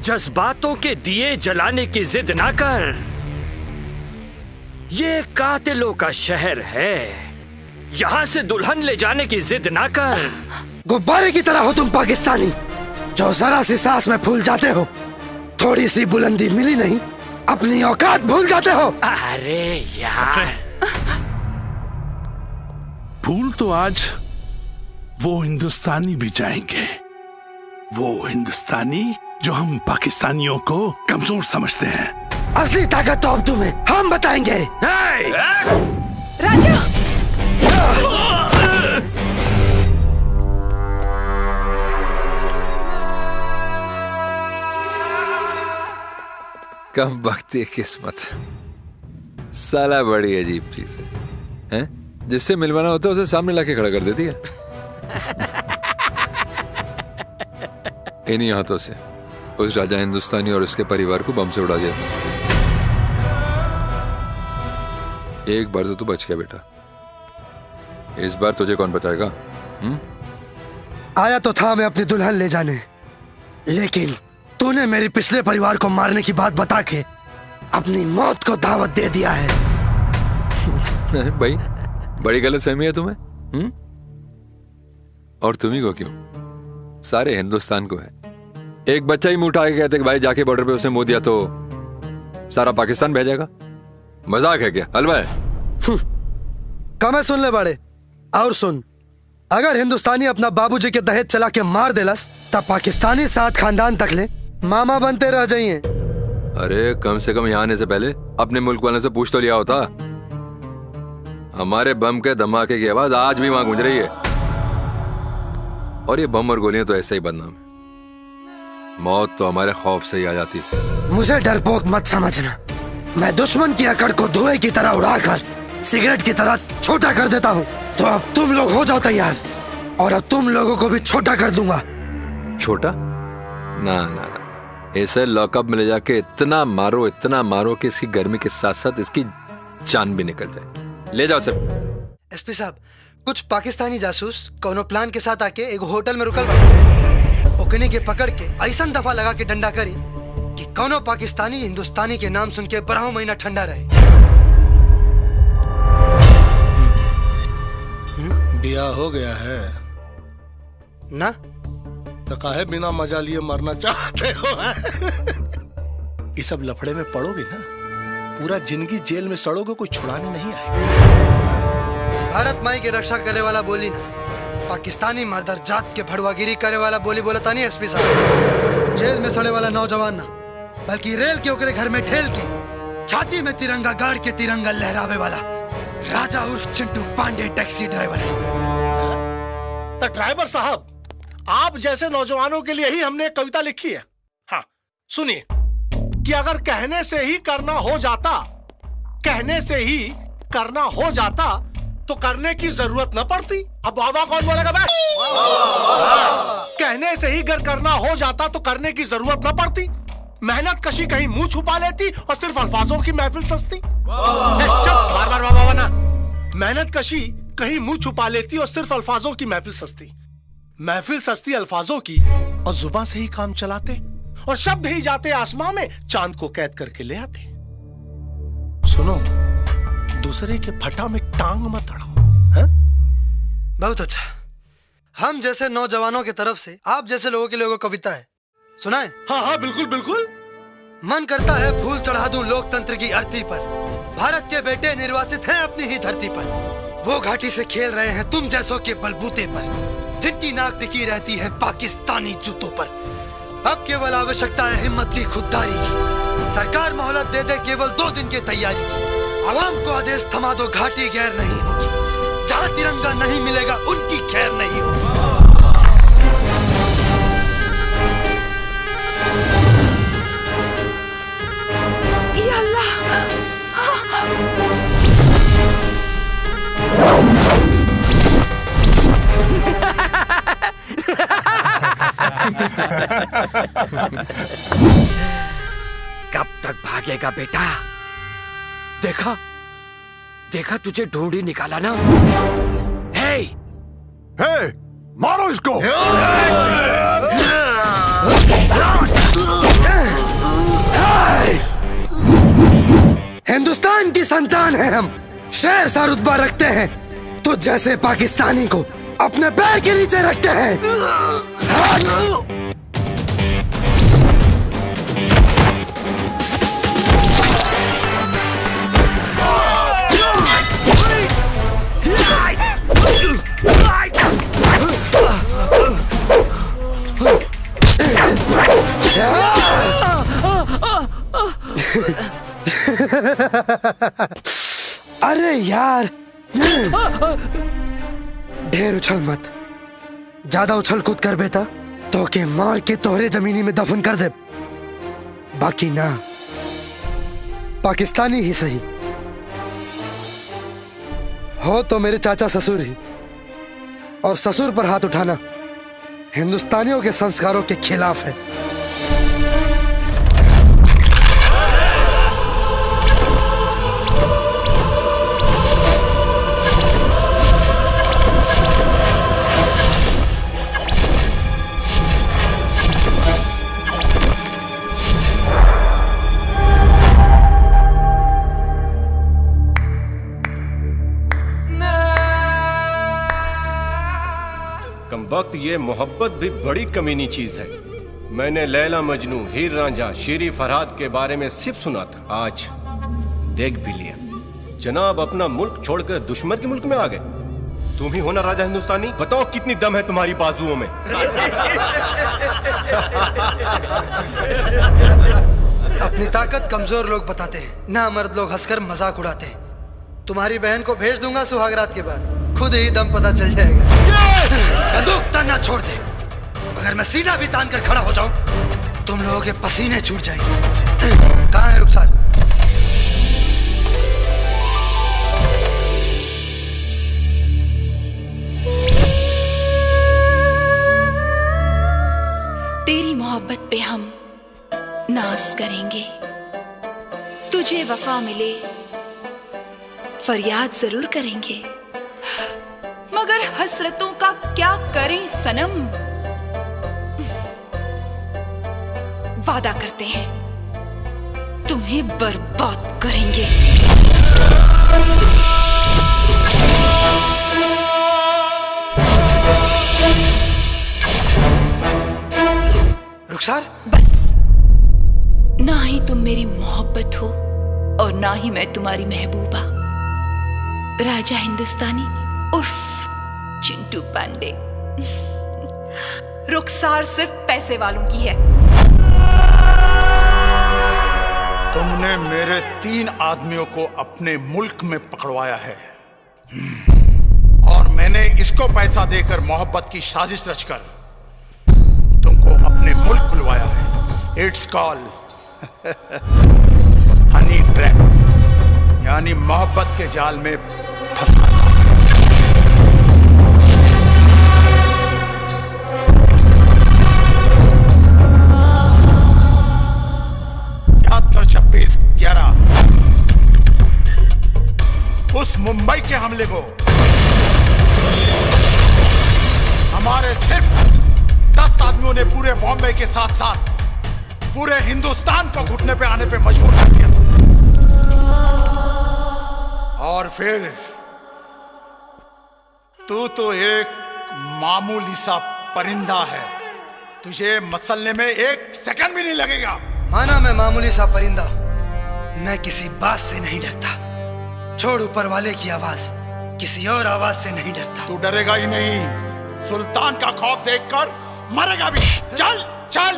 जज्बातों के दिए जलाने की जिद ना कर। ये कातिलों का शहर है, यहाँ से दुल्हन ले जाने की जिद ना कर। गुब्बारे की तरह हो तुम पाकिस्तानी, जो जरा सी सांस में फूल जाते हो। थोड़ी सी बुलंदी मिली नहीं, अपनी औकात भूल जाते हो। अरे यार, भूल तो आज वो हिंदुस्तानी भी जाएंगे, वो हिंदुस्तानी जो हम पाकिस्तानियों को कमजोर समझते हैं। असली ताकत तो अब तुम्हें हम बताएंगे। राजा, कम बख्ती किस्मत, साला बड़ी अजीब चीज है, जिससे मिलवाना होता है उसे सामने लाके खड़ा कर देती है। इन्हीं हाथों से उस राजा हिंदुस्तानी और उसके परिवार को बम से उड़ा दिया था। एक बार तो तू बच गया बेटा, इस बार तुझे कौन बचाएगा? आया तो था मैं अपनी दुल्हन ले जाने, लेकिन तूने मेरे पिछले परिवार को मारने की बात बता के अपनी मौत को दावत दे दिया है। भाई, बड़ी गलतफहमी है तुम्हें। और तुम्ही को क्यों? सारे हिंदुस्तान को है। एक बच्चा ही मुंह उठा के कहते कि भाई जाके बॉर्डर पे उसने मुंह दिया तो सारा पाकिस्तान बह जाएगा। मजाक है क्या? हलवा है। कम सुन ले बड़े, और सुन, अगर हिंदुस्तानी अपना बाबूजी के दहेज चला के मार देलस, तब पाकिस्तानी 7 खानदान तक ले मामा बनते रह जाइए। अरे कम से कम यहाँ आने से पहले अपने मुल्क वालों से पूछ तो लिया होता। हमारे बम के धमाके की आवाज आज भी वहां गूंज रही है, और ये बम और गोलियां तो ऐसे ही बदनाम है। मौत तो हमारे खौफ से ही आ जाती है। मुझे डरपोक मत समझना, मैं दुश्मन की अकड़ को धुएं की तरह उड़ाकर सिगरेट की तरह छोटा कर देता हूँ। तो अब तुम लोग हो जाओ तैयार, और अब तुम लोगों को भी छोटा कर दूंगा। छोटा? ना ना ना, इसे लॉकअप में ले जाके इतना मारो कि इसकी गर्मी के साथ साथ इसकी जान भी निकल जाए। ले जाओ सब। एसपी साहब, कुछ पाकिस्तानी जासूस कोनो प्लान के साथ आके एक होटल में रुकल बा। ओकनी के पकड़ के ऐसा दफा लगा के डंडा करी कि कोनो पाकिस्तानी हिंदुस्तानी के नाम सुन के 12 महीना ठंडा रहे। बिया हो गया है ना? तो काहे बिना मजा लिए मरना चाहते हो? इस सब लफड़े में पड़ोगे ना, पूरा जिंदगी जेल में सड़ोगे, कोई छुड़ाने नहीं आएगा। भारत माई की रक्षा करे वाला बोली ना, पाकिस्तानी मदर जात के भड़वागिरी करे वाला बोली बोलता नहीं एसपी साहब। जेल में सड़े वाला नौजवान ना, बल्कि रेल के ओकरे घर में ठेल के छाती में तिरंगा गाड़ के तिरंगा लहरावे वाला राजा उर्फ चिंटू पांडे टैक्सी ड्राइवर है। तो ड्राइवर साहब, आप जैसे नौजवानों के लिए ही हमने एक कविता लिखी है। हाँ सुनिए, कि अगर कहने से ही करना हो जाता, कहने से ही करना हो जाता तो करने की जरूरत न पड़ती। अब वाह कौन बोलेगा भाई? कहने से ही अगर करना हो जाता तो करने की जरूरत न पड़ती। मेहनत कशी कहीं मुंह छुपा लेती और सिर्फ अल्फाजों की महफिल सस्ती। बार बार वाह ना। मेहनत कशी कहीं मुंह छुपा लेती और सिर्फ अल्फाजों की महफिल सस्ती। महफिल सस्ती अल्फाजों की, और जुबान से ही काम चलाते, और शब्द ही जाते आसमां में चांद को कैद करके ले आते। सुनो, दूसरे के फटा में टांग मत अड़ाओ। है? बहुत अच्छा। हम जैसे नौजवानों की तरफ से आप जैसे लोगों के लिए कविता है, सुनाए? हाँ हाँ बिल्कुल बिल्कुल। मन करता है फूल चढ़ा दूं लोकतंत्र की अर्थी पर, भारत के बेटे निर्वासित हैं अपनी ही धरती पर। वो घाटी से खेल रहे हैं तुम जैसों के बलबूते पर, जिनकी नाक टिकी रहती है पाकिस्तानी जूतों पर। अब केवल आवश्यकता है हिम्मत की, खुददारी की। सरकार मोहलत दे दे केवल 2 दिन की तैयारी की। आवाम को आदेश थमा दो, घाटी गैर नहीं होगी। जहाँ तिरंगा नहीं मिलेगा उनकी खैर नहीं होगी। या अल्लाह! कब तक भागेगा बेटा? देखा देखा, तुझे ढूंढ ही निकाला ना। हे मारो इसको। हम, शेर सा रुतबा रखते हैं, तो जैसे पाकिस्तानी को अपने पैर के नीचे रखते हैं। अरे यार, ढेर उछल मत। ज्यादा उछल कूद कर बेटा तो के मार के तोहरे जमीनी में दफन कर दे। बाकी ना, पाकिस्तानी ही सही हो तो मेरे चाचा ससुर ही, और ससुर पर हाथ उठाना हिंदुस्तानियों के संस्कारों के खिलाफ है। वक्त ये मोहब्बत भी बड़ी कमीनी चीज है। मैंने लैला मजनू, हीर रांझा, शीरी फरहाद के बारे में सिर्फ सुना था, आज देख भी लिया। जनाब अपना मुल्क छोड़कर दुश्मन के मुल्क में आ गए। तुम ही हो ना राजा हिंदुस्तानी? बताओ कितनी दम है तुम्हारी बाजुओं में। अपनी ताकत कमजोर लोग बताते हैं, ना मर्द लोग हंसकर मजाक उड़ाते हैं। तुम्हारी बहन को भेज दूंगा सुहागरात के बाद, खुद ही दम पता चल जाएगा। बंदूक तानना छोड़ दे। अगर मैं सीना भी तान कर खड़ा हो जाऊं, तुम लोगों के पसीने छूट जाएंगे। कहां है रुखसार? तेरी मोहब्बत पे हम नाज करेंगे, तुझे वफा मिले फरियाद जरूर करेंगे, मगर हसरतों का क्या करें सनम। वादा करते हैं तुम्हें बर्बाद करेंगे। रुखसार, बस ना ही तुम मेरी मोहब्बत हो और ना ही मैं तुम्हारी महबूबा। राजा हिंदुस्तानी उर्फ चिंटू पांडे। रुखसार सिर्फ पैसे वालों की है। तुमने मेरे 3 आदमियों को अपने मुल्क में पकड़वाया है, और मैंने इसको पैसा देकर मोहब्बत की साजिश रचकर तुमको अपने मुल्क बुलवाया है। इट्स कॉल हनी ट्रैप, यानी मोहब्बत के जाल में फंसा। याद कर 26/11 उस मुंबई के हमले को हमारे सिर्फ 10 आदमियों ने पूरे बॉम्बे के साथ साथ पूरे हिंदुस्तान को घुटने पे आने पे मजबूर कर दिया। और फिर तू तो एक मामूली सा परिंदा है, तुझे मसलने में 1 सेकंड भी नहीं लगेगा। माना मैं मामूली सा परिंदा, मैं किसी बात से नहीं डरता। छोड़ ऊपर वाले की आवाज, किसी और आवाज से नहीं डरता। तू डरेगा ही नहीं, सुल्तान का खौफ देखकर मरेगा भी। चल चल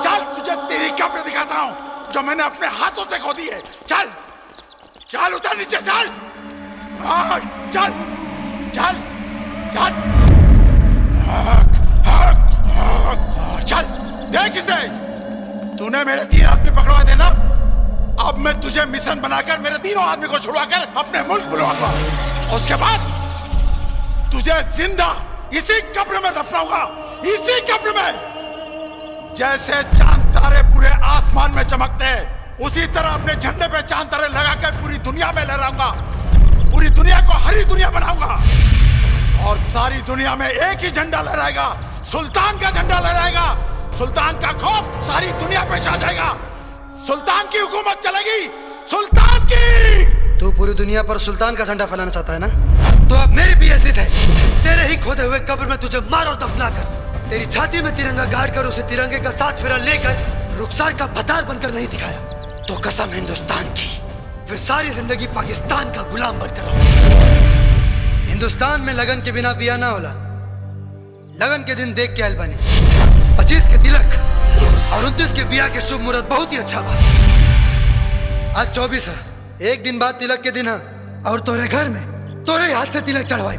चल, तुझे तेरी कब्र दिखाता हूं जो मैंने अपने हाथों से खोदी है। चल चल, उतर नीचे, चल चल चल चल चल। देख इसे, तूने मेरे 3 आदमी पकड़वाए थे ना, अब मैं तुझे मिशन बनाकर मेरे 3 आदमी को छुड़वाकर अपने मुल्क बुलवाऊंगा। उसके बाद तुझे जिंदा इसी कब्र में दफनाऊंगा, इसी कब्र में। जैसे चांद तारे पूरे आसमान में चमकते हैं, उसी तरह अपने झंडे पे चांद तारे लगाकर पूरी दुनिया में लहराऊंगा। पूरी दुनिया को हरी दुनिया बनाऊंगा, और सारी दुनिया में एक ही झंडा लहराएगा, सुल्तान का झंडा लहराएगा। सुल्तान का खौफ सारी दुनिया पे छा जाएगा। सुल्तान की हुकूमत चलेगी, सुल्तान की। तू पूरी दुनिया पर सुल्तान का झंडा फैलाना चाहता है ना? तो अब मेरी भी हैसियत है तेरे ही खोदे हुए कब्र में तुझे मार और दफना कर तेरी छाती में तिरंगा गाड़ कर उसे तिरंगे का 7 फेरा लेकर रुखसार का भतार बनकर नहीं दिखाया तो कसम हिंदुस्तान की फिर सारी जिंदगी पाकिस्तान का गुलाम बनकर रहूंगा। हिंदुस्तान में लगन के बिना बिया ना होला। लगन के दिन देख के आयल बनी 25 के तिलक और 29 के बिया के शुभ मुहूर्त बहुत ही अच्छा बा। आज 24 है, एक दिन बाद तिलक के दिन है और तोरे घर में तोरे हाथ से तिलक चढ़वाई।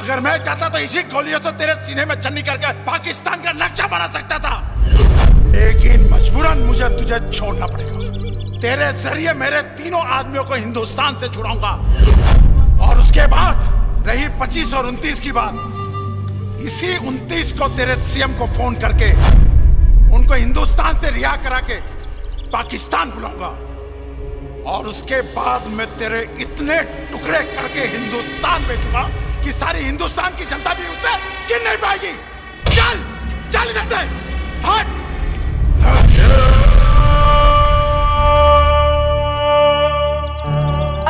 अगर मैं चाहता तो इसी गोलियों से तेरे सीने में चन्नी करके पाकिस्तान का नक्शा बना सकता था, लेकिन मजबूरन मुझे तुझे छोड़ना पड़ेगा। तेरे जरिए मेरे तीनों आदमियों को हिंदुस्तान से छुड़ाऊंगा और उसके बाद रही 25 और 29 की बात, इसी 29 को तेरे सीएम को फोन करके उनको हिंदुस्तान से रिहा करा के पाकिस्तान बुलाऊंगा और उसके बाद मैं तेरे इतने टुकड़े करके हिंदुस्तान भेजूंगा कि सारी हिंदुस्तान की जनता भी उसे गिन नहीं पाएगी। चल चल इधर से हट।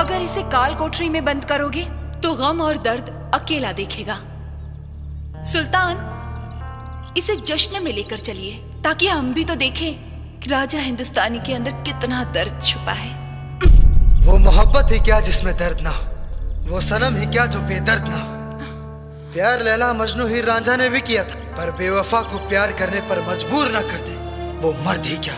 अगर इसे काल कोठरी में बंद करोगे तो गम और दर्द अकेला देखेगा। सुल्तान, इसे जश्न में लेकर चलिए ताकि हम भी तो देखें कि राजा हिंदुस्तानी के अंदर कितना दर्द छुपा है। वो मोहब्बत ही क्या जिसमें दर्द ना हो, वो सनम ही क्या जो बेदर्द ना हो। प्यार लैला मजनू हीर रांझा ने भी किया था, पर बेवफा को प्यार करने पर मजबूर ना करते वो मर्द ही क्या।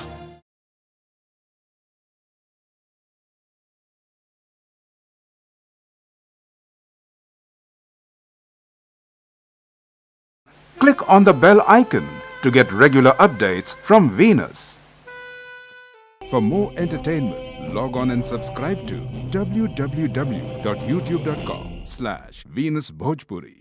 Click on the bell icon to get regular updates from Venus. For more entertainment, log on and subscribe to www.youtube.com/Venus Bhojpuri.